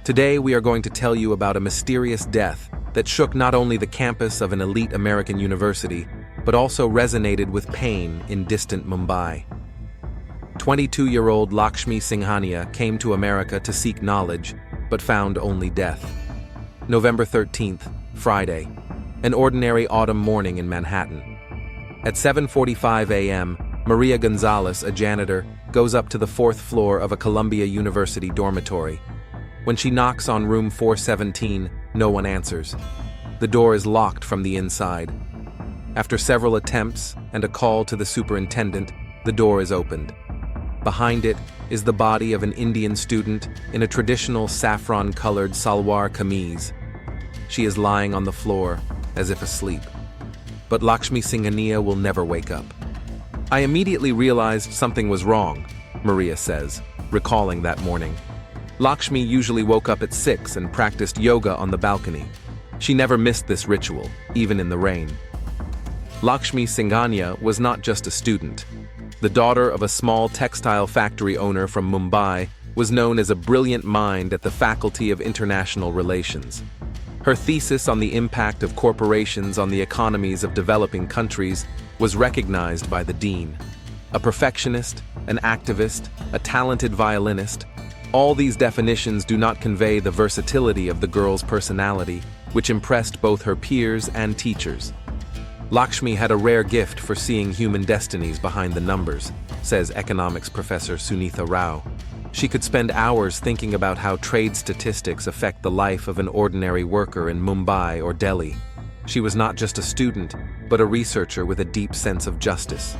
Today we are going to tell you about a mysterious death that shook not only the campus of an elite American university, but also resonated with pain in distant Mumbai. 22-year-old Lakshmi Singhania came to America to seek knowledge, but found only death. November 13th, Friday, an ordinary autumn morning in Manhattan. At 7:45 a.m., Maria Gonzalez, a janitor, goes up to the fourth floor of a Columbia University dormitory. When she knocks on room 417, no one answers. The door is locked from the inside. After several attempts and a call to the superintendent, the door is opened. Behind it is the body of an Indian student in a traditional saffron-colored salwar kameez. She is lying on the floor, as if asleep. But Lakshmi Singhania will never wake up. "I immediately realized something was wrong," Maria says, recalling that morning. Lakshmi usually woke up at 6 and practiced yoga on the balcony. She never missed this ritual, even in the rain. Lakshmi Singhania was not just a student. The daughter of a small textile factory owner from Mumbai, was known as a brilliant mind at the Faculty of International Relations. Her thesis on the impact of corporations on the economies of developing countries was recognized by the dean. A perfectionist, an activist, a talented violinist, all these definitions do not convey the versatility of the girl's personality, which impressed both her peers and teachers. Lakshmi had a rare gift for seeing human destinies behind the numbers, says economics professor Sunitha Rao. She could spend hours thinking about how trade statistics affect the life of an ordinary worker in Mumbai or Delhi. She was not just a student, but a researcher with a deep sense of justice.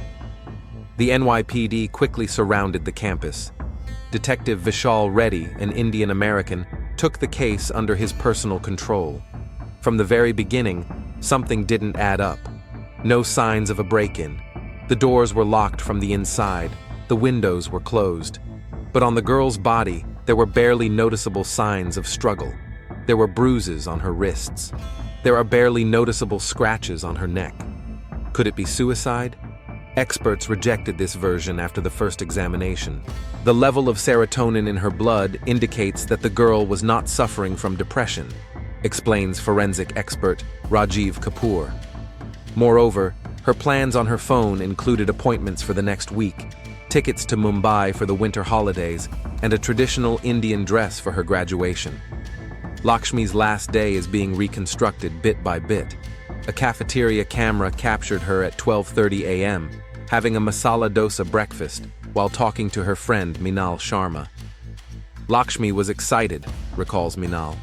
The NYPD quickly surrounded the campus. Detective Vishal Reddy, an Indian American, took the case under his personal control. From the very beginning, something didn't add up. No signs of a break-in. The doors were locked from the inside. The windows were closed. But on the girl's body, there were barely noticeable signs of struggle. There were bruises on her wrists. There are barely noticeable scratches on her neck. Could it be suicide? Experts rejected this version after the first examination. The level of serotonin in her blood indicates that the girl was not suffering from depression, explains forensic expert Rajiv Kapoor. Moreover, her plans on her phone included appointments for the next week, tickets to Mumbai for the winter holidays, and a traditional Indian dress for her graduation. Lakshmi's last day is being reconstructed bit by bit. A cafeteria camera captured her at 12:30 a.m., having a masala dosa breakfast while talking to her friend Minal Sharma. Lakshmi was excited, recalls Minal.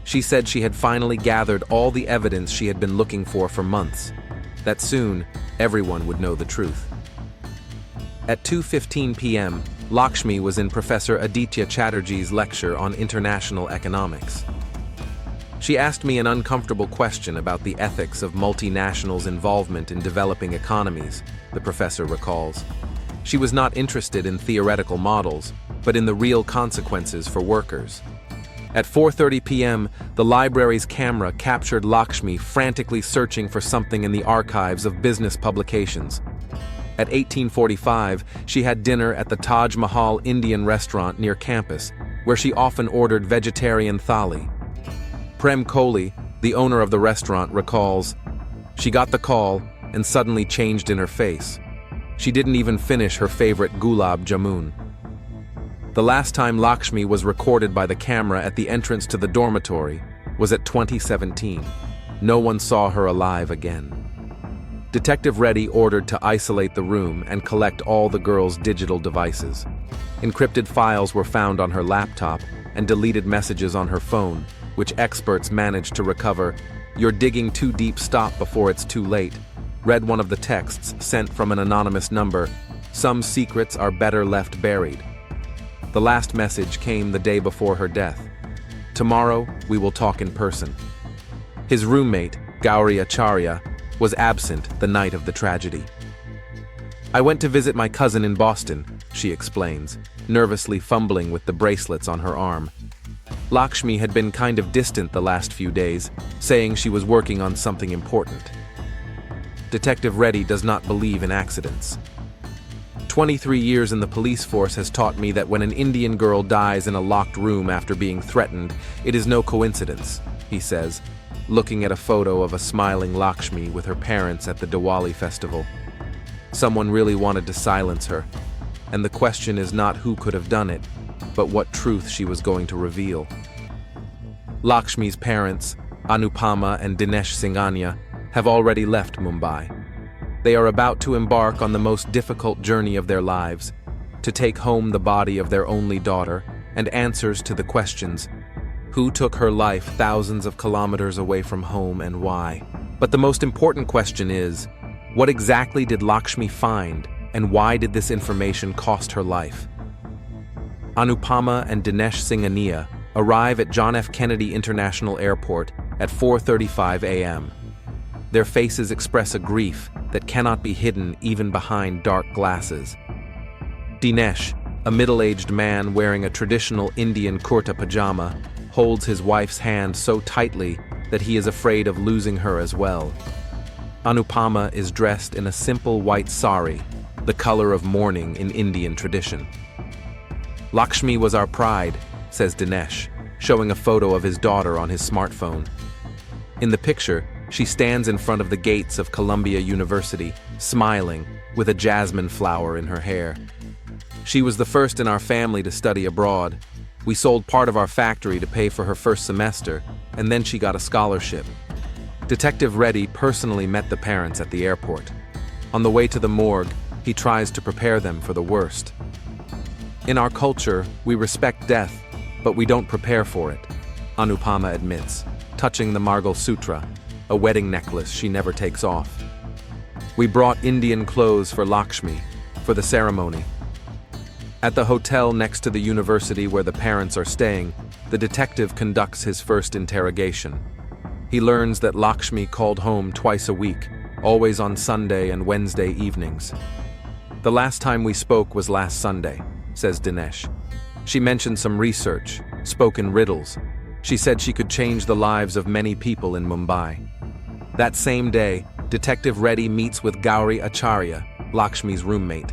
She said she had finally gathered all the evidence she had been looking for months, that soon everyone would know the truth. At 2:15 p.m., Lakshmi was in Professor Aditya Chatterjee's lecture on international economics. She asked me an uncomfortable question about the ethics of multinationals' involvement in developing economies, the professor recalls. She was not interested in theoretical models, but in the real consequences for workers. At 4:30 p.m., the library's camera captured Lakshmi frantically searching for something in the archives of business publications. At 18:45, she had dinner at the Taj Mahal Indian restaurant near campus, where she often ordered vegetarian thali. Prem Kohli, the owner of the restaurant, recalls, "She got the call and suddenly changed in her face. She didn't even finish her favorite gulab jamun." The last time Lakshmi was recorded by the camera at the entrance to the dormitory was at 2017. No one saw her alive again. Detective Reddy ordered to isolate the room and collect all the girl's digital devices. Encrypted files were found on her laptop and deleted messages on her phone, which experts managed to recover. "You're digging too deep, stop before it's too late," read one of the texts sent from an anonymous number. "Some secrets are better left buried." The last message came the day before her death. "Tomorrow, we will talk in person." His roommate, Gauri Acharya, was absent the night of the tragedy. "I went to visit my cousin in Boston," she explains, nervously fumbling with the bracelets on her arm. Lakshmi had been kind of distant the last few days, saying she was working on something important. Detective Reddy does not believe in accidents. 23 years in the police force has taught me that when an Indian girl dies in a locked room after being threatened, it is no coincidence, he says, looking at a photo of a smiling Lakshmi with her parents at the Diwali festival. Someone really wanted to silence her, and the question is not who could have done it, but what truth she was going to reveal. Lakshmi's parents, Anupama and Dinesh Singhania, have already left Mumbai. They are about to embark on the most difficult journey of their lives, to take home the body of their only daughter and answers to the questions: who took her life thousands of kilometers away from home and why? But the most important question is, what exactly did Lakshmi find and why did this information cost her life? Anupama and Dinesh Singhania arrive at John F. Kennedy International Airport at 4:35 a.m. Their faces express a grief that cannot be hidden even behind dark glasses. Dinesh, a middle-aged man wearing a traditional Indian kurta pajama, holds his wife's hand so tightly that he is afraid of losing her as well. Anupama is dressed in a simple white sari, the color of mourning in Indian tradition. "Lakshmi was our pride," says Dinesh, showing a photo of his daughter on his smartphone. In the picture, she stands in front of the gates of Columbia University, smiling, with a jasmine flower in her hair. "She was the first in our family to study abroad. We sold part of our factory to pay for her first semester, and then she got a scholarship." Detective Reddy personally met the parents at the airport. On the way to the morgue, he tries to prepare them for the worst. "In our culture, we respect death, but we don't prepare for it," Anupama admits, touching the Margal Sutra, a wedding necklace she never takes off. "We brought Indian clothes for Lakshmi, for the ceremony." At the hotel next to the university where the parents are staying, the detective conducts his first interrogation. He learns that Lakshmi called home twice a week, always on Sunday and Wednesday evenings. "The last time we spoke was last Sunday," says Dinesh. "She mentioned some research, spoke in riddles. She said she could change the lives of many people in Mumbai." That same day, Detective Reddy meets with Gauri Acharya, Lakshmi's roommate.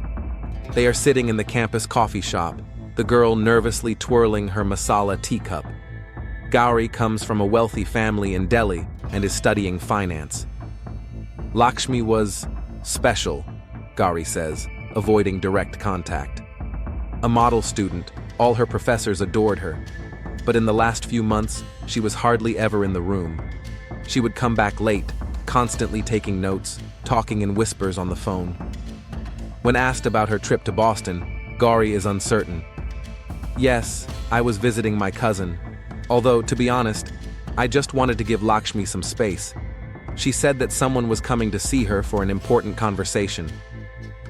They are sitting in the campus coffee shop, the girl nervously twirling her masala teacup. Gauri comes from a wealthy family in Delhi and is studying finance. "Lakshmi was special," Gauri says, avoiding direct contact. "A model student, all her professors adored her. But in the last few months, she was hardly ever in the room. She would come back late, constantly taking notes, talking in whispers on the phone." When asked about her trip to Boston, Gauri is uncertain. "Yes, I was visiting my cousin. Although, to be honest, I just wanted to give Lakshmi some space. She said that someone was coming to see her for an important conversation."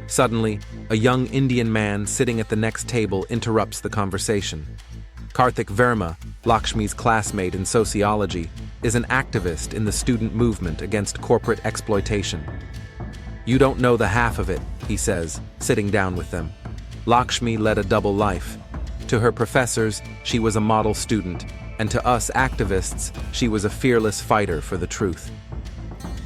Suddenly, a young Indian man sitting at the next table interrupts the conversation. Karthik Verma, Lakshmi's classmate in sociology, is an activist in the student movement against corporate exploitation. "You don't know the half of it," he says, sitting down with them. "Lakshmi led a double life. To her professors, she was a model student, and to us activists, she was a fearless fighter for the truth."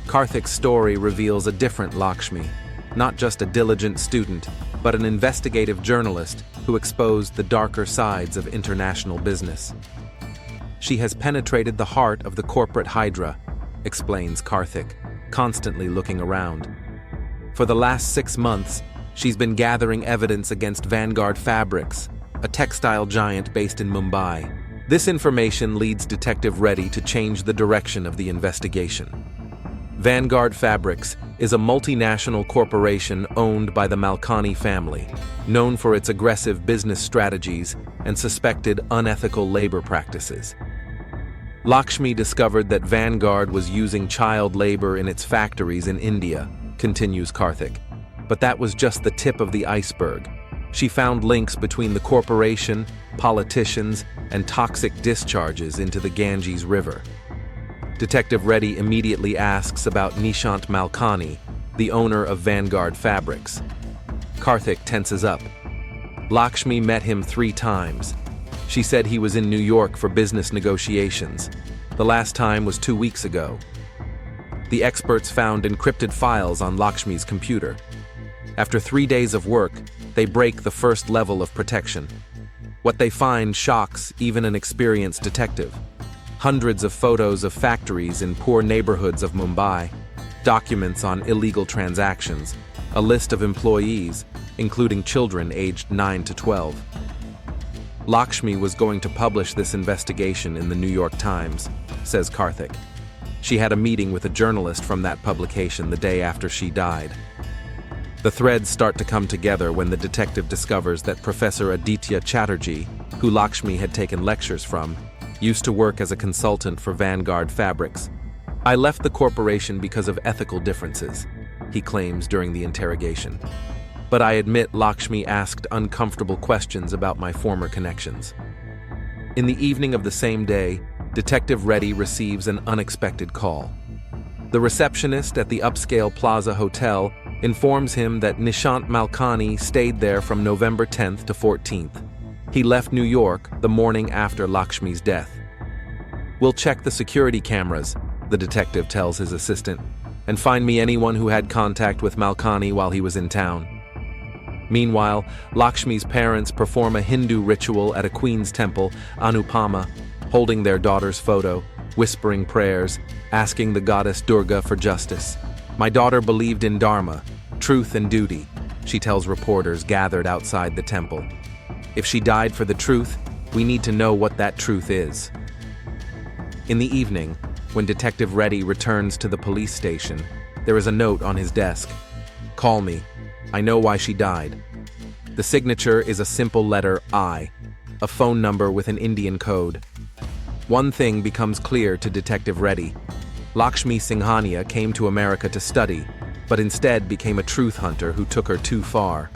Karthik's story reveals a different Lakshmi, not just a diligent student, but an investigative journalist who exposed the darker sides of international business. "She has penetrated the heart of the corporate hydra," explains Karthik, constantly looking around. "For the last 6 months, she's been gathering evidence against Vanguard Fabrics, a textile giant based in Mumbai. This information leads Detective Reddy to change the direction of the investigation. Vanguard Fabrics is a multinational corporation owned by the Malkani family, known for its aggressive business strategies and suspected unethical labor practices. Lakshmi discovered that Vanguard was using child labor in its factories in India, continues Karthik. But that was just the tip of the iceberg. She found links between the corporation, politicians, and toxic discharges into the Ganges River. Detective Reddy immediately asks about Nishant Malkani, the owner of Vanguard Fabrics. Karthik tenses up. Lakshmi met him 3 times. She said he was in New York for business negotiations. The last time was 2 weeks ago. The experts found encrypted files on Lakshmi's computer. After 3 days of work, they break the first level of protection. What they find shocks even an experienced detective. Hundreds of photos of factories in poor neighborhoods of Mumbai, documents on illegal transactions, a list of employees, including children aged 9 to 12. Lakshmi was going to publish this investigation in the New York Times, says Karthik. She had a meeting with a journalist from that publication the day after she died. The threads start to come together when the detective discovers that Professor Aditya Chatterjee, who Lakshmi had taken lectures from, used to work as a consultant for Vanguard Fabrics. "I left the corporation because of ethical differences," he claims during the interrogation. "But I admit Lakshmi asked uncomfortable questions about my former connections." In the evening of the same day, Detective Reddy receives an unexpected call. The receptionist at the upscale Plaza Hotel informs him that Nishant Malkani stayed there from November 10th to 14th. He left New York the morning after Lakshmi's death. "We'll check the security cameras," the detective tells his assistant, "and find me anyone who had contact with Malkani while he was in town." Meanwhile, Lakshmi's parents perform a Hindu ritual at a Queen's temple, Anupama, holding their daughter's photo, whispering prayers, asking the goddess Durga for justice. "My daughter believed in Dharma, truth and duty," she tells reporters gathered outside the temple. "If she died for the truth, we need to know what that truth is." In the evening, when Detective Reddy returns to the police station, there is a note on his desk. "Call me. I know why she died." The signature is a simple letter I, a phone number with an Indian code. One thing becomes clear to Detective Reddy. Lakshmi Singhania came to America to study, but instead became a truth hunter who took her too far.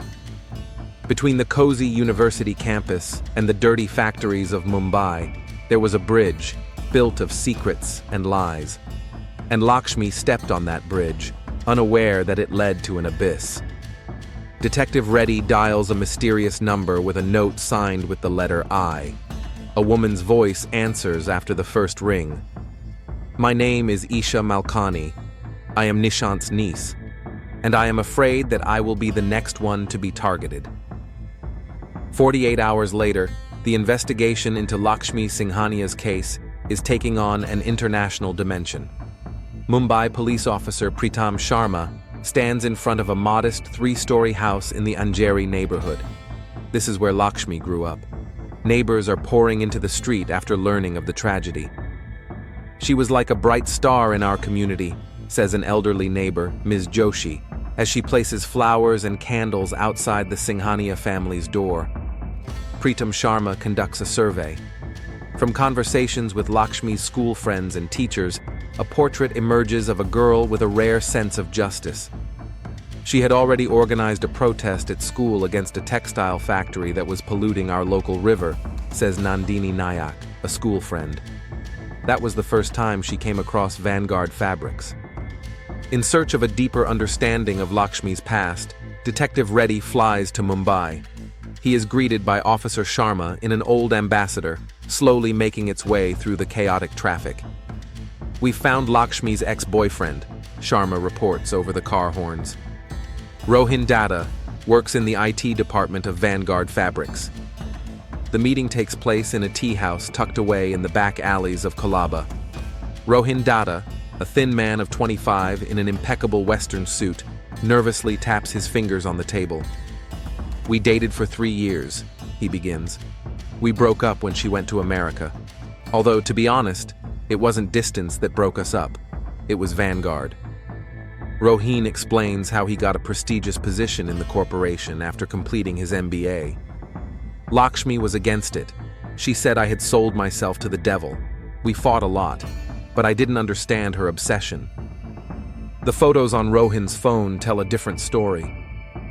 Between the cozy university campus and the dirty factories of Mumbai, there was a bridge, built of secrets and lies. And Lakshmi stepped on that bridge, unaware that it led to an abyss. Detective Reddy dials a mysterious number with a note signed with the letter I. A woman's voice answers after the first ring. "My name is Isha Malkani. I am Nishant's niece, and I am afraid that I will be the next one to be targeted." 48 hours later, the investigation into Lakshmi Singhania's case is taking on an international dimension. Mumbai police officer Pritam Sharma stands in front of a modest 3-story house in the Anjeri neighborhood. This is where Lakshmi grew up. Neighbors are pouring into the street after learning of the tragedy. "She was like a bright star in our community," says an elderly neighbor, Ms. Joshi, as she places flowers and candles outside the Singhania family's door. Pritam Sharma conducts a survey. From conversations with Lakshmi's school friends and teachers, a portrait emerges of a girl with a rare sense of justice. She had already organized a protest at school against a textile factory that was polluting our local river, says Nandini Nayak, a school friend. That was the first time she came across Vanguard Fabrics. In search of a deeper understanding of Lakshmi's past, Detective Reddy flies to Mumbai. He is greeted by Officer Sharma in an old ambassador, slowly making its way through the chaotic traffic. "We've found Lakshmi's ex-boyfriend," Sharma reports over the car horns. Rohin Datta works in the IT department of Vanguard Fabrics. The meeting takes place in a tea house tucked away in the back alleys of Colaba. Rohin Datta, a thin man of 25 in an impeccable Western suit, nervously taps his fingers on the table. "We dated for 3 years," he begins. "We broke up when she went to America. Although, to be honest, it wasn't distance that broke us up. It was Vanguard." Rohin explains how he got a prestigious position in the corporation after completing his MBA. "Lakshmi was against it. She said I had sold myself to the devil. We fought a lot, but I didn't understand her obsession." The photos on Rohin's phone tell a different story.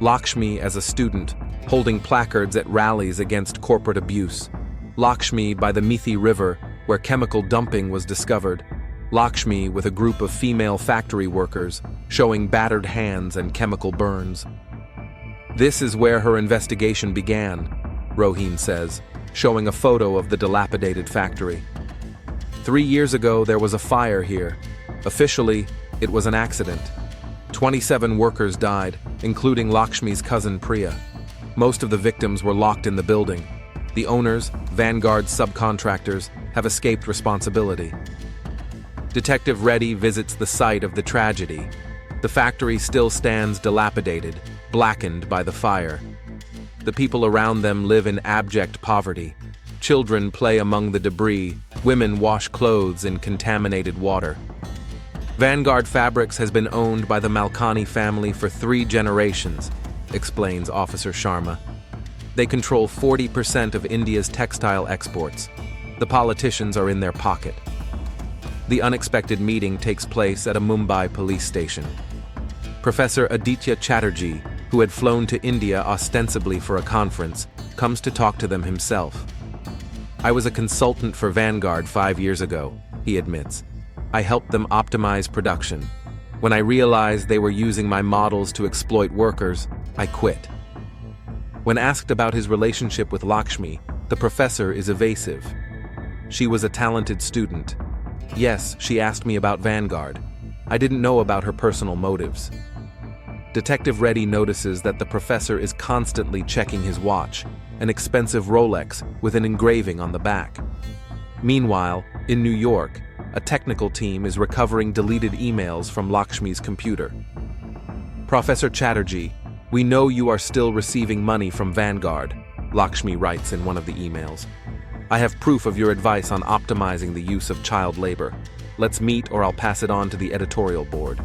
Lakshmi as a student, holding placards at rallies against corporate abuse. Lakshmi by the Mithi River, where chemical dumping was discovered. Lakshmi with a group of female factory workers, showing battered hands and chemical burns. "This is where her investigation began," Rohin says, showing a photo of the dilapidated factory. 3 years ago, there was a fire here. Officially, it was an accident. 27 workers died, including Lakshmi's cousin Priya. Most of the victims were locked in the building. The owners, Vanguard's subcontractors, have escaped responsibility. Detective Reddy visits the site of the tragedy. The factory still stands dilapidated, blackened by the fire. The people around them live in abject poverty. Children play among the debris, women wash clothes in contaminated water. Vanguard Fabrics has been owned by the Malkani family for 3 generations, explains Officer Sharma. They control 40% of India's textile exports. The politicians are in their pocket. The unexpected meeting takes place at a Mumbai police station. Professor Aditya Chatterjee, who had flown to India ostensibly for a conference, comes to talk to them himself. I was a consultant for Vanguard 5 years ago, he admits. I helped them optimize production. When I realized they were using my models to exploit workers, I quit. When asked about his relationship with Lakshmi, the professor is evasive. She was a talented student. Yes, she asked me about Vanguard. I didn't know about her personal motives. Detective Reddy notices that the professor is constantly checking his watch, an expensive Rolex with an engraving on the back. Meanwhile, in New York, a technical team is recovering deleted emails from Lakshmi's computer. Professor Chatterjee, we know you are still receiving money from Vanguard, Lakshmi writes in one of the emails. I have proof of your advice on optimizing the use of child labor. Let's meet or I'll pass it on to the editorial board.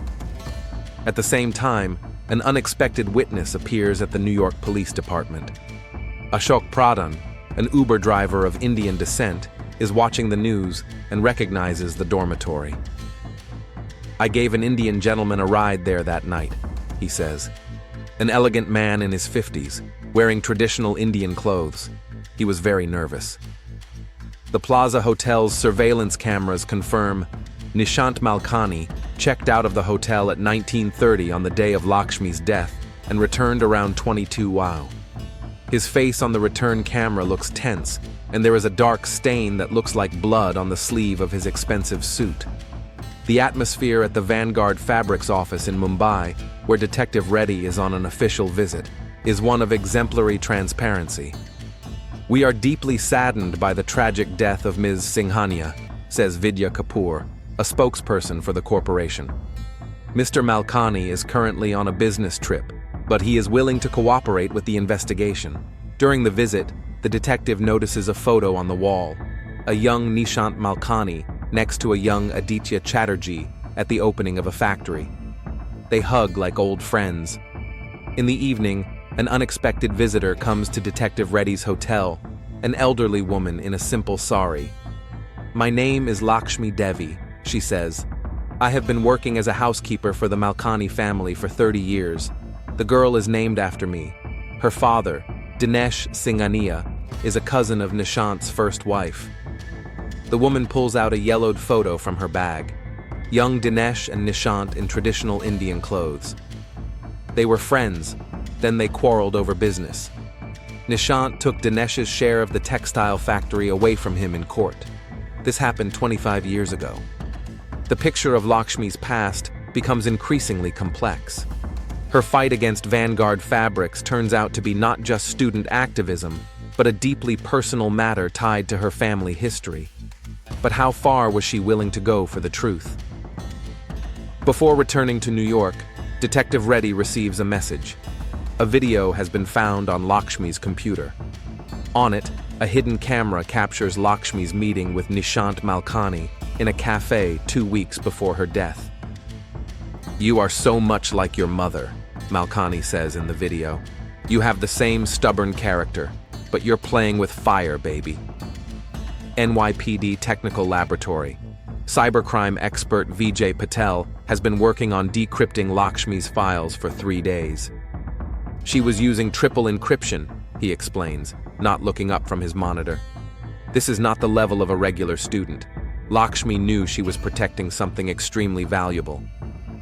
At the same time, an unexpected witness appears at the New York Police Department. Ashok Pradhan, an Uber driver of Indian descent, is watching the news and recognizes the dormitory. I gave an Indian gentleman a ride there that night, he says. An elegant man in his 50s, wearing traditional Indian clothes. He was very nervous. The Plaza Hotel's surveillance cameras confirm Nishant Malkani checked out of the hotel at 19:30 on the day of Lakshmi's death and returned around 22 WOW. His face on the return camera looks tense, and there is a dark stain that looks like blood on the sleeve of his expensive suit. The atmosphere at the Vanguard Fabrics office in Mumbai, where Detective Reddy is on an official visit, is one of exemplary transparency. We are deeply saddened by the tragic death of Ms. Singhania, says Vidya Kapoor, a spokesperson for the corporation. Mr. Malkani is currently on a business trip, but he is willing to cooperate with the investigation. During the visit, the detective notices a photo on the wall, a young Nishant Malkani next to a young Aditya Chatterjee at the opening of a factory. They hug like old friends. In the evening, an unexpected visitor comes to Detective Reddy's hotel, an elderly woman in a simple sari. My name is Lakshmi Devi, she says. I have been working as a housekeeper for the Malkani family for 30 years. The girl is named after me. Her father, Dinesh Singhania, is a cousin of Nishant's first wife. The woman pulls out a yellowed photo from her bag. Young Dinesh and Nishant in traditional Indian clothes. They were friends, then they quarreled over business. Nishant took Dinesh's share of the textile factory away from him in court. This happened 25 years ago. The picture of Lakshmi's past becomes increasingly complex. Her fight against Vanguard Fabrics turns out to be not just student activism, but a deeply personal matter tied to her family history. But how far was she willing to go for the truth? Before returning to New York, Detective Reddy receives a message. A video has been found on Lakshmi's computer. On it, a hidden camera captures Lakshmi's meeting with Nishant Malkani in a cafe 2 weeks before her death. You are so much like your mother, Malkani says in the video. You have the same stubborn character, but you're playing with fire, baby. NYPD Technical Laboratory. Cybercrime expert Vijay Patel has been working on decrypting Lakshmi's files for 3 days. She was using triple encryption, he explains, not looking up from his monitor. This is not the level of a regular student. Lakshmi knew she was protecting something extremely valuable.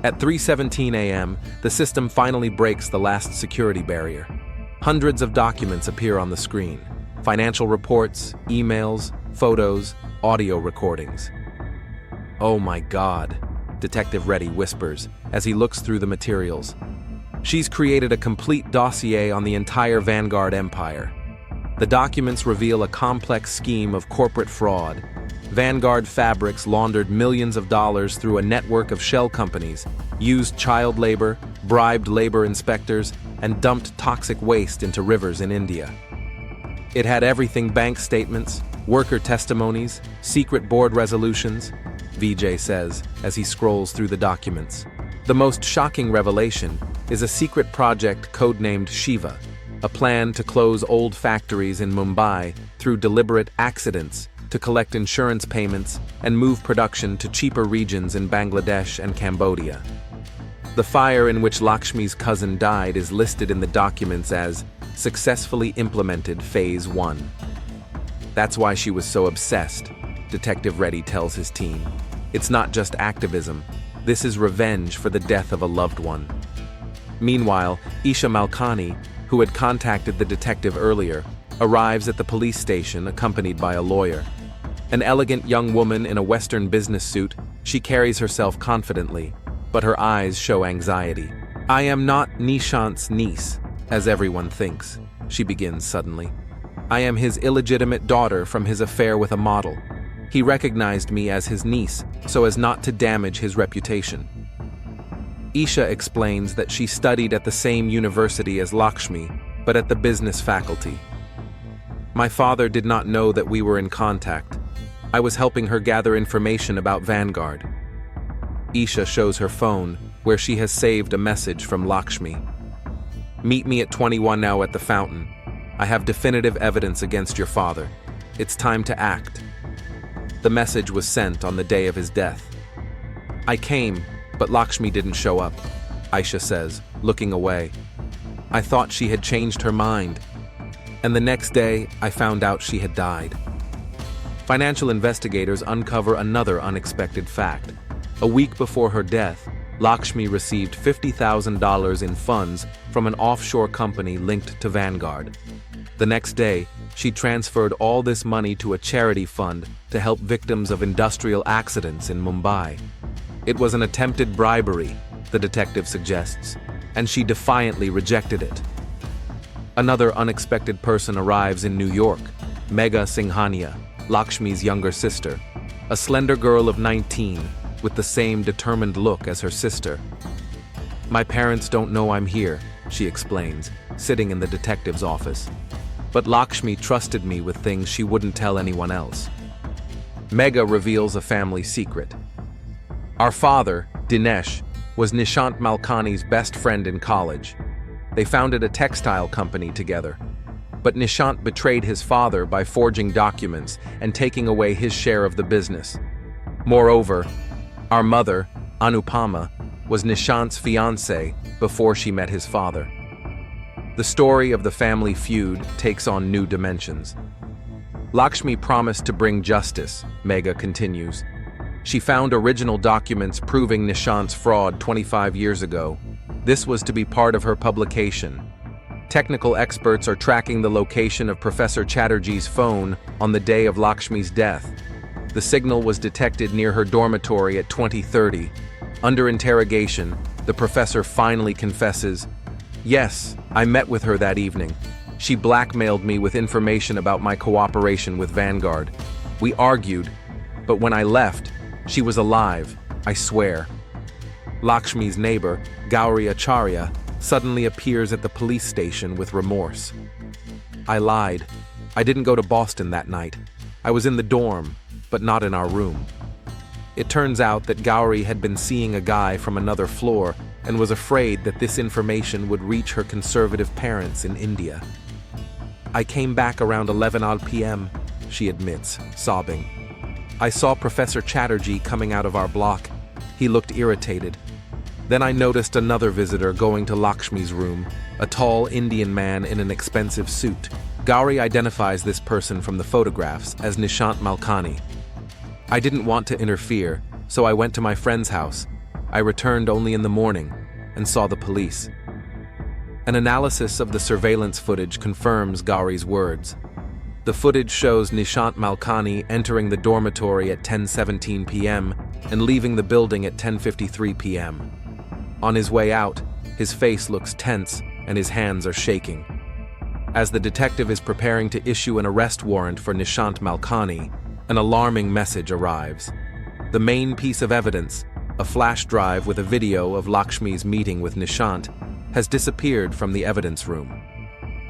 At 3:17 a.m., the system finally breaks the last security barrier. Hundreds of documents appear on the screen. Financial reports, emails, photos, audio recordings. Oh my God, Detective Reddy whispers as he looks through the materials. She's created a complete dossier on the entire Vanguard empire. The documents reveal a complex scheme of corporate fraud. Vanguard Fabrics laundered millions of dollars through a network of shell companies, used child labor, bribed labor inspectors, and dumped toxic waste into rivers in India. It had everything: bank statements, worker testimonies, secret board resolutions, Vijay says as he scrolls through the documents. The most shocking revelation is a secret project codenamed Shiva, a plan to close old factories in Mumbai through deliberate accidents to collect insurance payments and move production to cheaper regions in Bangladesh and Cambodia. The fire in which Lakshmi's cousin died is listed in the documents as successfully implemented Phase 1. That's why she was so obsessed, Detective Reddy tells his team. It's not just activism. This is revenge for the death of a loved one. Meanwhile, Isha Malkani, who had contacted the detective earlier, arrives at the police station accompanied by a lawyer. An elegant young woman in a Western business suit, she carries herself confidently, but her eyes show anxiety. "I am not Nishant's niece, as everyone thinks," she begins suddenly. "I am his illegitimate daughter from his affair with a model. He recognized me as his niece so as not to damage his reputation." Isha explains that she studied at the same university as Lakshmi, but at the business faculty. "My father did not know that we were in contact. I was helping her gather information about Vanguard." Isha shows her phone, where she has saved a message from Lakshmi. "Meet me at 21 now at the fountain. I have definitive evidence against your father. It's time to act." The message was sent on the day of his death. "I came, but Lakshmi didn't show up," Isha says, looking away. "I thought she had changed her mind. And the next day, I found out she had died." Financial investigators uncover another unexpected fact. A week before her death, Lakshmi received $50,000 in funds from an offshore company linked to Vanguard. The next day, she transferred all this money to a charity fund to help victims of industrial accidents in Mumbai. It was an attempted bribery, the detective suggests, and she defiantly rejected it. Another unexpected person arrives in New York, Megha Singhania, Lakshmi's younger sister, a slender girl of 19, with the same determined look as her sister. "My parents don't know I'm here," she explains, sitting in the detective's office. "But Lakshmi trusted me with things she wouldn't tell anyone else." Megha reveals a family secret. "Our father, Dinesh, was Nishant Malkani's best friend in college. They founded a textile company together. But Nishant betrayed his father by forging documents and taking away his share of the business. Moreover, our mother, Anupama, was Nishant's fiancée before she met his father." The story of the family feud takes on new dimensions. "Lakshmi promised to bring justice," Megha continues. "She found original documents proving Nishant's fraud 25 years ago. This was to be part of her publication. Technical experts are tracking the location of Professor Chatterjee's phone on the day of Lakshmi's death. The signal was detected near her dormitory at 20:30. Under interrogation, the professor finally confesses, "Yes, I met with her that evening. She blackmailed me with information about my cooperation with Vanguard. We argued, but when I left, she was alive, I swear." Lakshmi's neighbor, Gauri Acharya, suddenly appears at the police station with remorse. "I lied. I didn't go to Boston that night. I was in the dorm, but not in our room." It turns out that Gauri had been seeing a guy from another floor and was afraid that this information would reach her conservative parents in India. "I came back around 11 p.m., she admits, sobbing. "I saw Professor Chatterjee coming out of our block. He looked irritated. Then I noticed another visitor going to Lakshmi's room, a tall Indian man in an expensive suit. Gauri identifies this person from the photographs as Nishant Malkani. I didn't want to interfere, so I went to my friend's house. I returned only in the morning and saw the police." An analysis of the surveillance footage confirms Gauri's words. The footage shows Nishant Malkani entering the dormitory at 10:17 p.m. and leaving the building at 10:53 p.m. On his way out, his face looks tense and his hands are shaking. As the detective is preparing to issue an arrest warrant for Nishant Malkani, an alarming message arrives. The main piece of evidence, a flash drive with a video of Lakshmi's meeting with Nishant, has disappeared from the evidence room.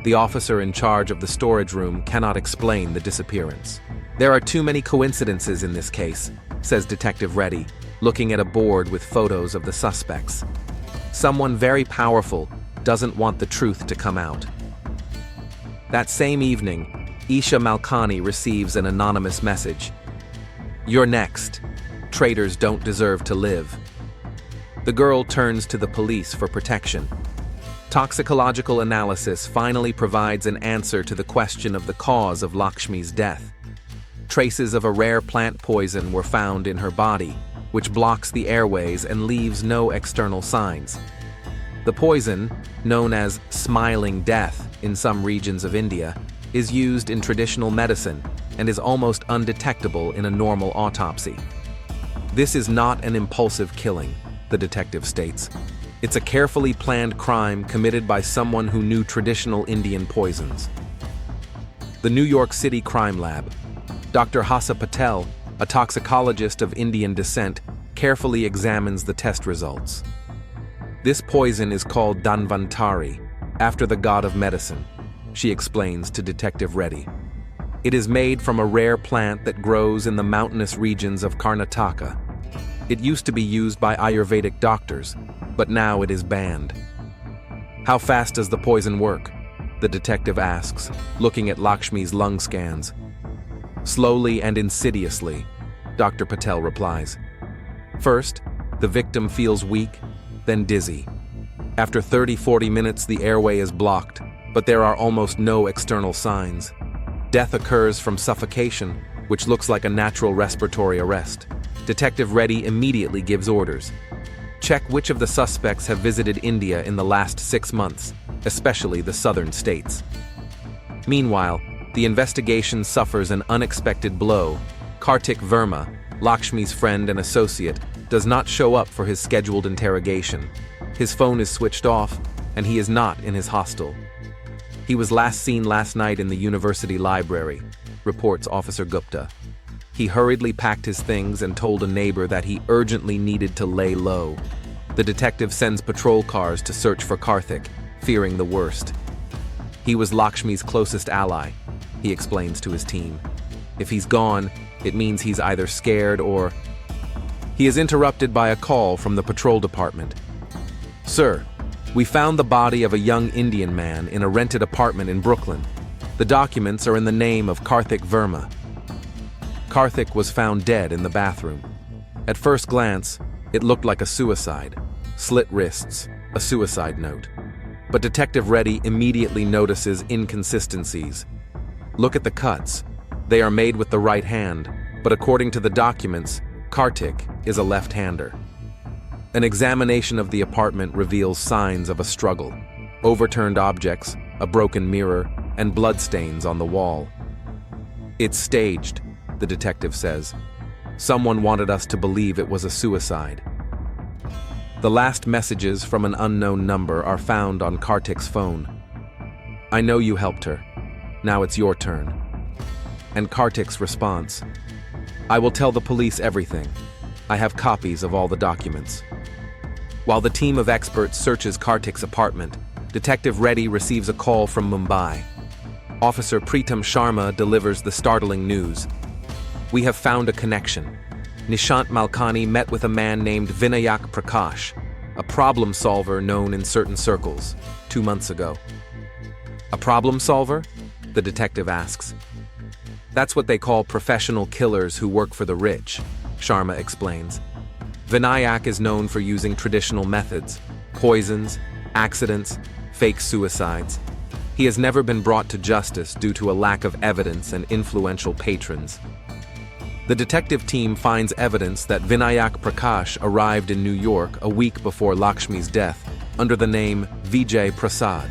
The officer in charge of the storage room cannot explain the disappearance. "There are too many coincidences in this case," says Detective Reddy, looking at a board with photos of the suspects. "Someone very powerful doesn't want the truth to come out." That same evening, Isha Malkani receives an anonymous message. "You're next. Traitors don't deserve to live." The girl turns to the police for protection. Toxicological analysis finally provides an answer to the question of the cause of Lakshmi's death. Traces of a rare plant poison were found in her body, which blocks the airways and leaves no external signs. The poison, known as smiling death in some regions of India, is used in traditional medicine and is almost undetectable in a normal autopsy. "This is not an impulsive killing," the detective states. "It's a carefully planned crime committed by someone who knew traditional Indian poisons." The New York City Crime Lab. Dr. Hasa Patel, a toxicologist of Indian descent, carefully examines the test results. "This poison is called Dhanvantari, after the god of medicine," she explains to Detective Reddy. "It is made from a rare plant that grows in the mountainous regions of Karnataka. It used to be used by Ayurvedic doctors, but now it is banned." "How fast does the poison work?" the detective asks, looking at Lakshmi's lung scans. "Slowly and insidiously," Dr. Patel replies. "First, the victim feels weak, then dizzy. After 30-40 minutes, the airway is blocked, but there are almost no external signs. Death occurs from suffocation, which looks like a natural respiratory arrest. Detective Reddy immediately gives orders. Check which of the suspects have visited India in the last 6 months, especially the southern states." Meanwhile, the investigation suffers an unexpected blow. Kartik Verma, Lakshmi's friend and associate, does not show up for his scheduled interrogation. His phone is switched off, and he is not in his hostel. "He was last seen last night in the university library," reports Officer Gupta. "He hurriedly packed his things and told a neighbor that he urgently needed to lay low." The detective sends patrol cars to search for Karthik, fearing the worst. "He was Lakshmi's closest ally," he explains to his team. "If he's gone, it means he's either scared or—" He is interrupted by a call from the patrol department. "Sir, we found the body of a young Indian man in a rented apartment in Brooklyn. The documents are in the name of Karthik Verma." Karthik was found dead in the bathroom. At first glance, it looked like a suicide. Slit wrists, a suicide note. But Detective Reddy immediately notices inconsistencies. "Look at the cuts. They are made with the right hand, but according to the documents, Kartik is a left-hander." An examination of the apartment reveals signs of a struggle. Overturned objects, a broken mirror, and bloodstains on the wall. "It's staged," the detective says. "Someone wanted us to believe it was a suicide." The last messages from an unknown number are found on Kartik's phone. "I know you helped her. Now it's your turn." And Kartik's response: "I will tell the police everything. I have copies of all the documents." While the team of experts searches Kartik's apartment, Detective Reddy receives a call from Mumbai. Officer Pritam Sharma delivers the startling news. "We have found a connection. Nishant Malkani met with a man named Vinayak Prakash, a problem solver known in certain circles, 2 months ago." "A problem solver?" the detective asks. "That's what they call professional killers who work for the rich," Sharma explains. "Vinayak is known for using traditional methods, poisons, accidents, fake suicides. He has never been brought to justice due to a lack of evidence and influential patrons." The detective team finds evidence that Vinayak Prakash arrived in New York a week before Lakshmi's death under the name Vijay Prasad.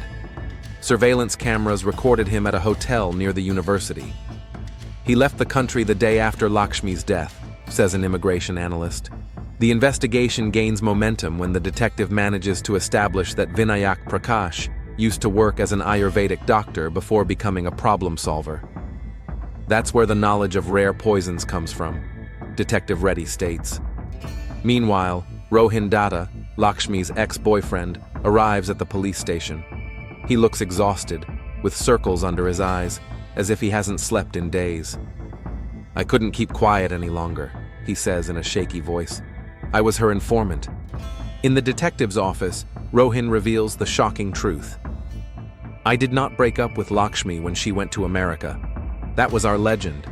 Surveillance cameras recorded him at a hotel near the university. He left the country the day after Lakshmi's death says an immigration analyst. The investigation gains momentum when the detective manages to establish that Vinayak Prakash used to work as an Ayurvedic doctor before becoming a problem solver. That's where the knowledge of rare poisons comes from, Detective Reddy states. Meanwhile, Rohin Datta, Lakshmi's ex-boyfriend, arrives at the police station. He looks exhausted, with circles under his eyes, as if he hasn't slept in days. "I couldn't keep quiet any longer," he says in a shaky voice. "I was her informant." In the detective's office, Rohin reveals the shocking truth. "I did not break up with Lakshmi when she went to America. That was our legend.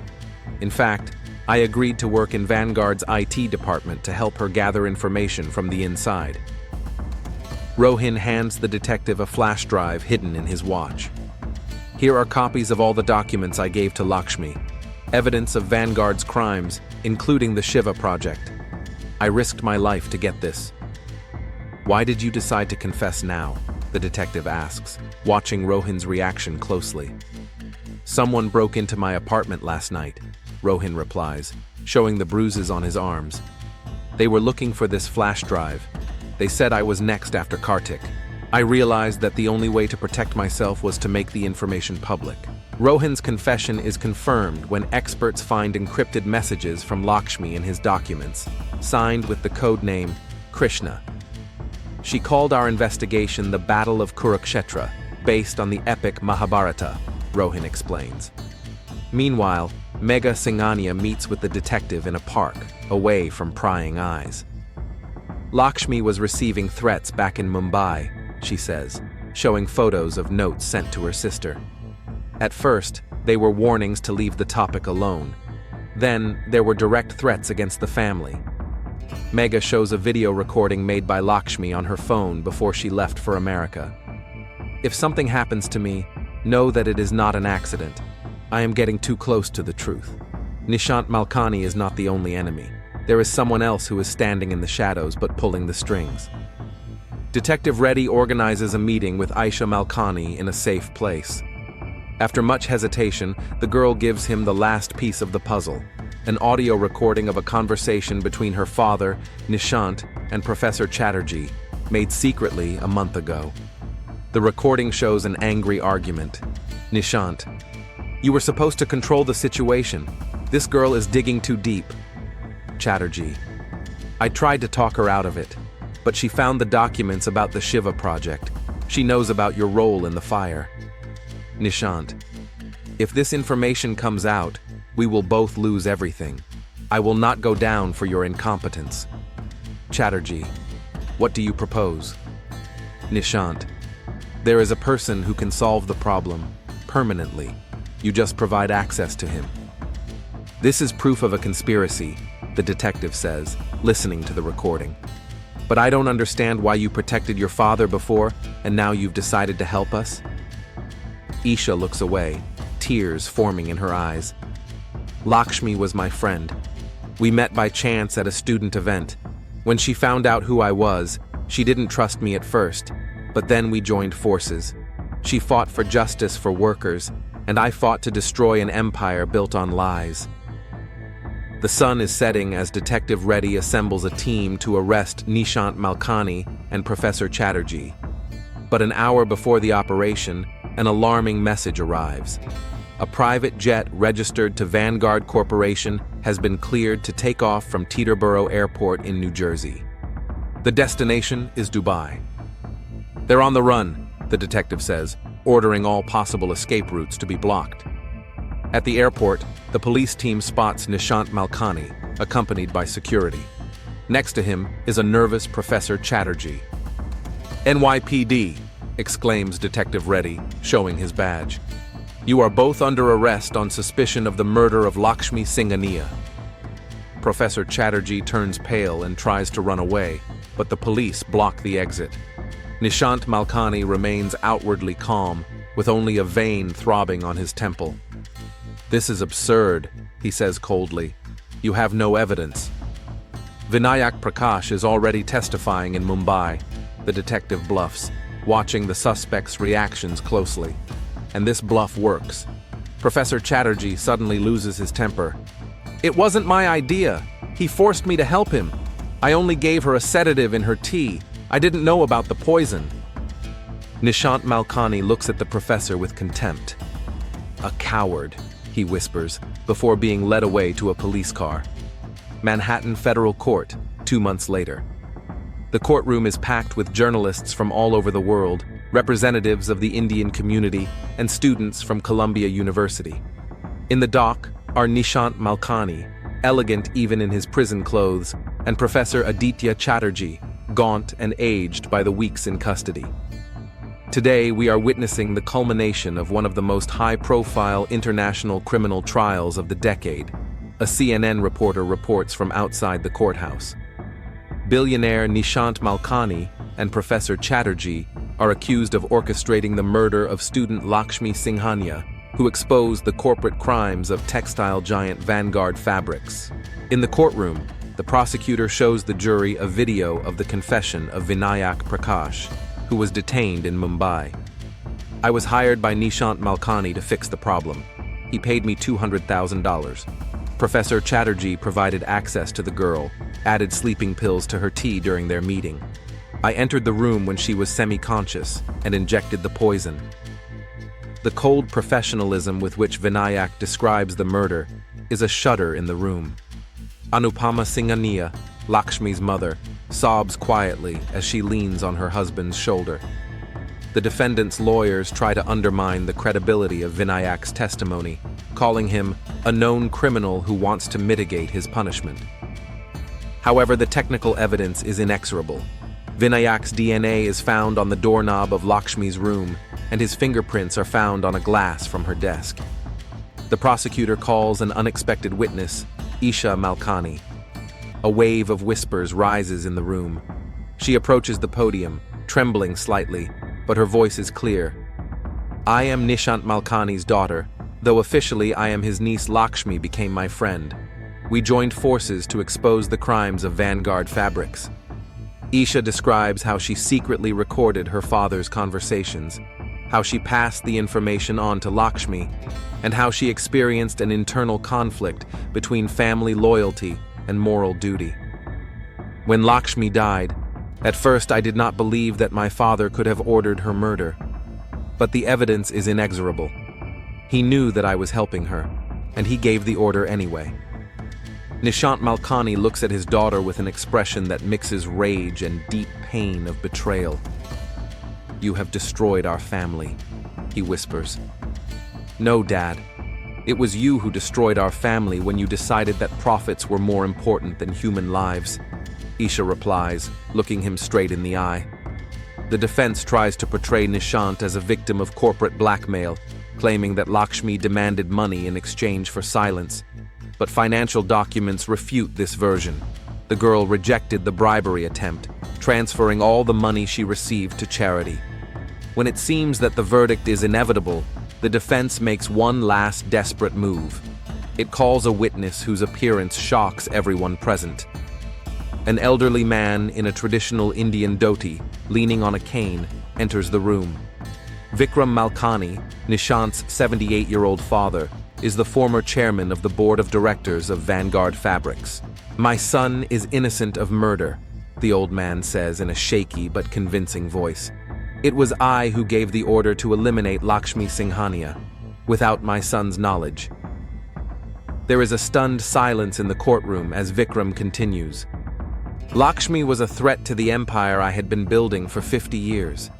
In fact, I agreed to work in Vanguard's IT department to help her gather information from the inside." Rohin hands the detective a flash drive hidden in his watch. "Here are copies of all the documents I gave to Lakshmi, evidence of Vanguard's crimes, including the Shiva project. I risked my life to get this." "Why did you decide to confess now?" the detective asks, watching Rohin's reaction closely. "Someone broke into my apartment last night," Rohin replies, showing the bruises on his arms. "They were looking for this flash drive. They said I was next after Kartik. I realized that the only way to protect myself was to make the information public." Rohin's confession is confirmed when experts find encrypted messages from Lakshmi in his documents, signed with the code name Krishna. "She called our investigation the Battle of Kurukshetra, based on the epic Mahabharata," Rohin explains. Meanwhile, Megha Singhania meets with the detective in a park, away from prying eyes. "Lakshmi was receiving threats back in Mumbai," she says, showing photos of notes sent to her sister. "At first, they were warnings to leave the topic alone. Then, there were direct threats against the family." Megha shows a video recording made by Lakshmi on her phone before she left for America. "If something happens to me, know that it is not an accident. I am getting too close to the truth. Nishant Malkani is not the only enemy. There is someone else who is standing in the shadows but pulling the strings." Detective Reddy organizes a meeting with Aisha Malkani in a safe place. After much hesitation, the girl gives him the last piece of the puzzle, an audio recording of a conversation between her father, Nishant, and Professor Chatterjee, made secretly a month ago. The recording shows an angry argument. Nishant: "You were supposed to control the situation. This girl is digging too deep." Chatterjee: "I tried to talk her out of it, but she found the documents about the Shiva project. She knows about your role in the fire." Nishant: "If this information comes out, we will both lose everything. I will not go down for your incompetence." Chatterjee: "What do you propose?" Nishant: "There is a person who can solve the problem, permanently. You just provide access to him." "This is proof of a conspiracy," the detective says, listening to the recording. "But I don't understand why you protected your father before, and now you've decided to help us." Isha looks away, tears forming in her eyes. "Lakshmi was my friend. We met by chance at a student event. When she found out who I was, she didn't trust me at first, but then we joined forces. She fought for justice for workers, and I fought to destroy an empire built on lies." The sun is setting as Detective Reddy assembles a team to arrest Nishant Malkani and Professor Chatterjee. But an hour before the operation, an alarming message arrives. A private jet registered to Vanguard Corporation has been cleared to take off from Teterboro Airport in New Jersey. The destination is Dubai. "They're on the run," the detective says, ordering all possible escape routes to be blocked. At the airport, the police team spots Nishant Malkani, accompanied by security. Next to him is a nervous Professor Chatterjee. "NYPD," exclaims Detective Reddy, showing his badge. "You are both under arrest on suspicion of the murder of Lakshmi Singhania." Professor Chatterjee turns pale and tries to run away, but the police block the exit. Nishant Malkani remains outwardly calm, with only a vein throbbing on his temple. "This is absurd," he says coldly. "You have no evidence." "Vinayak Prakash is already testifying in Mumbai," the detective bluffs, watching the suspect's reactions closely. And this bluff works. Professor Chatterjee suddenly loses his temper. "It wasn't my idea. He forced me to help him. I only gave her a sedative in her tea. I didn't know about the poison. Nishant Malkani looks at the professor with contempt. A coward, he whispers, before being led away to a police car. Manhattan Federal Court, 2 months later. The courtroom is packed with journalists from all over the world, representatives of the Indian community, and students from Columbia University. In the dock are Nishant Malkani, elegant even in his prison clothes, and Professor Aditya Chatterjee, gaunt and aged by the weeks in custody. Today, we are witnessing the culmination of one of the most high-profile international criminal trials of the decade. A CNN reporter reports from outside the courthouse. Billionaire Nishant Malkani and Professor Chatterjee are accused of orchestrating the murder of student Lakshmi Singhania, who exposed the corporate crimes of textile giant Vanguard Fabrics. In the courtroom, the prosecutor shows the jury a video of the confession of Vinayak Prakash, who was detained in Mumbai. I was hired by Nishant Malkani to fix the problem. He paid me $200,000. Professor Chatterjee provided access to the girl, added sleeping pills to her tea during their meeting. I entered the room when she was semi-conscious and injected the poison. The cold professionalism with which Vinayak describes the murder is a shudder in the room. Anupama Singhania, Lakshmi's mother, sobs quietly as she leans on her husband's shoulder. The defendant's lawyers try to undermine the credibility of Vinayak's testimony, calling him a known criminal who wants to mitigate his punishment. However, the technical evidence is inexorable. Vinayak's DNA is found on the doorknob of Lakshmi's room, and his fingerprints are found on a glass from her desk. The prosecutor calls an unexpected witness, Isha Malkani. A wave of whispers rises in the room. She approaches the podium, trembling slightly, but her voice is clear. I am Nishant Malkani's daughter, though officially I am his niece. Lakshmi became my friend. We joined forces to expose the crimes of Vanguard Fabrics. Isha describes how she secretly recorded her father's conversations, how she passed the information on to Lakshmi, and how she experienced an internal conflict between family loyalty and moral duty. When Lakshmi died, at first I did not believe that my father could have ordered her murder. But the evidence is inexorable. He knew that I was helping her, and he gave the order anyway. Nishant Malkani looks at his daughter with an expression that mixes rage and deep pain of betrayal. You have destroyed our family, he whispers. No, Dad. It was you who destroyed our family when you decided that profits were more important than human lives, Isha replies, looking him straight in the eye. The defense tries to portray Nishant as a victim of corporate blackmail, claiming that Lakshmi demanded money in exchange for silence. But financial documents refute this version. The girl rejected the bribery attempt, transferring all the money she received to charity. When it seems that the verdict is inevitable, the defense makes one last desperate move. It calls a witness whose appearance shocks everyone present. An elderly man in a traditional Indian dhoti, leaning on a cane, enters the room. Vikram Malkani, Nishant's 78-year-old father, is the former chairman of the board of directors of Vanguard Fabrics. My son is innocent of murder, the old man says in a shaky but convincing voice. It was I who gave the order to eliminate Lakshmi Singhania, without my son's knowledge. There is a stunned silence in the courtroom as Vikram continues. Lakshmi was a threat to the empire I had been building for 50 years.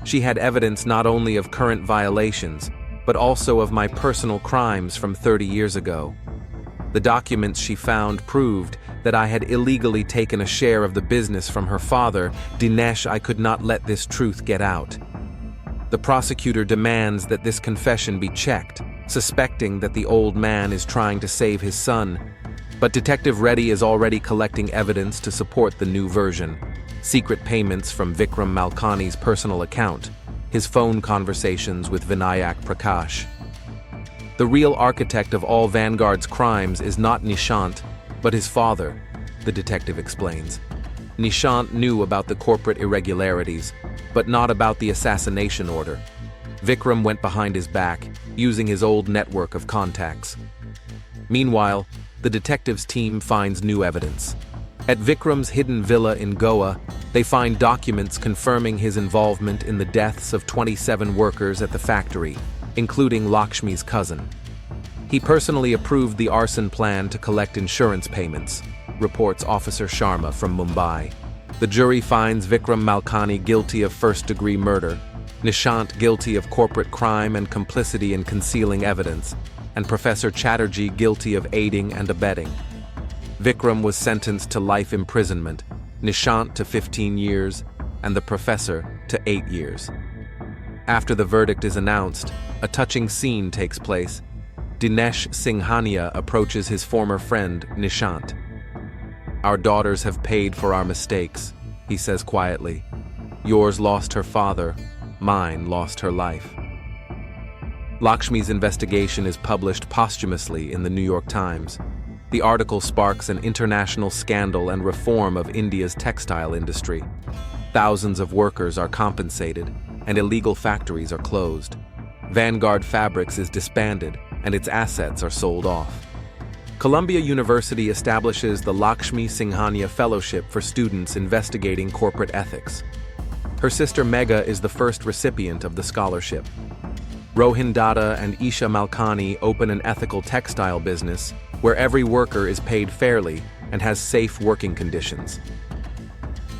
She had evidence not only of current violations, but also of my personal crimes from 30 years ago. The documents she found proved that I had illegally taken a share of the business from her father, Dinesh. I could not let this truth get out. The prosecutor demands that this confession be checked, suspecting that the old man is trying to save his son. But Detective Reddy is already collecting evidence to support the new version. Secret payments from Vikram Malkani's personal account, his phone conversations with Vinayak Prakash. The real architect of all Vanguard's crimes is not Nishant, but his father, the detective explains. Nishant knew about the corporate irregularities, but not about the assassination order. Vikram went behind his back, using his old network of contacts. Meanwhile, the detectives' team finds new evidence. At Vikram's hidden villa in Goa, they find documents confirming his involvement in the deaths of 27 workers at the factory, including Lakshmi's cousin. He personally approved the arson plan to collect insurance payments, reports Officer Sharma from Mumbai. The jury finds Vikram Malkani guilty of first-degree murder, Nishant guilty of corporate crime and complicity in concealing evidence, and Professor Chatterjee guilty of aiding and abetting. Vikram was sentenced to life imprisonment, Nishant to 15 years, and the professor to 8 years. After the verdict is announced, a touching scene takes place. Dinesh Singhania approaches his former friend, Nishant. "Our daughters have paid for our mistakes," he says quietly. "Yours lost her father, mine lost her life." Lakshmi's investigation is published posthumously in the New York Times. The article sparks an international scandal and reform of India's textile industry. Thousands of workers are compensated, and illegal factories are closed. Vanguard Fabrics is disbanded, and its assets are sold off. Columbia University establishes the Lakshmi Singhania Fellowship for students investigating corporate ethics. Her sister Megha is the first recipient of the scholarship. Rohin Datta and Isha Malkani open an ethical textile business where every worker is paid fairly and has safe working conditions.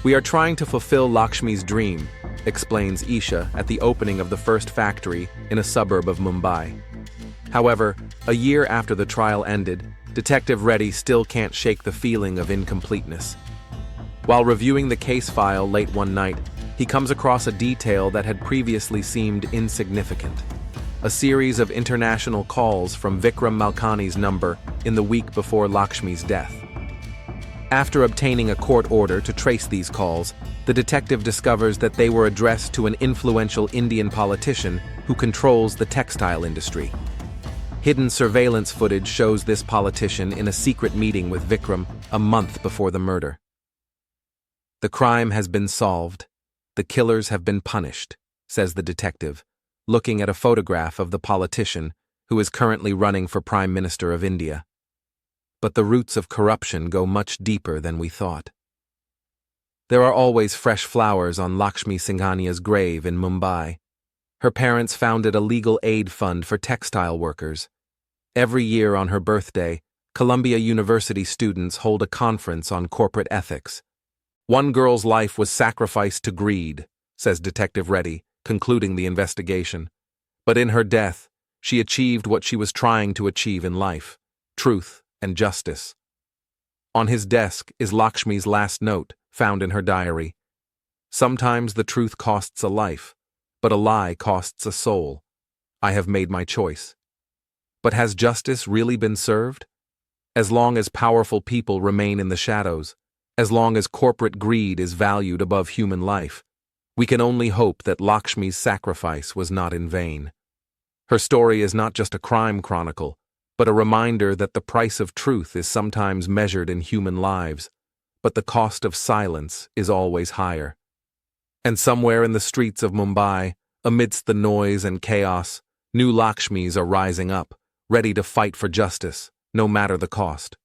"We are trying to fulfill Lakshmi's dream," explains Isha at the opening of the first factory in a suburb of Mumbai. However, a year after the trial ended, Detective Reddy still can't shake the feeling of incompleteness. While reviewing the case file late one night, he comes across a detail that had previously seemed insignificant. A series of international calls from Vikram Malkani's number in the week before Lakshmi's death. After obtaining a court order to trace these calls, the detective discovers that they were addressed to an influential Indian politician who controls the textile industry. Hidden surveillance footage shows this politician in a secret meeting with Vikram a month before the murder. "The crime has been solved. The killers have been punished," says the detective, looking at a photograph of the politician who is currently running for Prime Minister of India. But the roots of corruption go much deeper than we thought. There are always fresh flowers on Lakshmi Singhania's grave in Mumbai. Her parents founded a legal aid fund for textile workers. Every year on her birthday, Columbia University students hold a conference on corporate ethics. "One girl's life was sacrificed to greed," says Detective Reddy, concluding the investigation. "But in her death, she achieved what she was trying to achieve in life: truth and justice." On his desk is Lakshmi's last note, found in her diary. "Sometimes the truth costs a life, but a lie costs a soul. I have made my choice." But has justice really been served? As long as powerful people remain in the shadows, as long as corporate greed is valued above human life, we can only hope that Lakshmi's sacrifice was not in vain. Her story is not just a crime chronicle, but a reminder that the price of truth is sometimes measured in human lives, but the cost of silence is always higher. And somewhere in the streets of Mumbai, amidst the noise and chaos, new Lakshmis are rising up, ready to fight for justice, no matter the cost.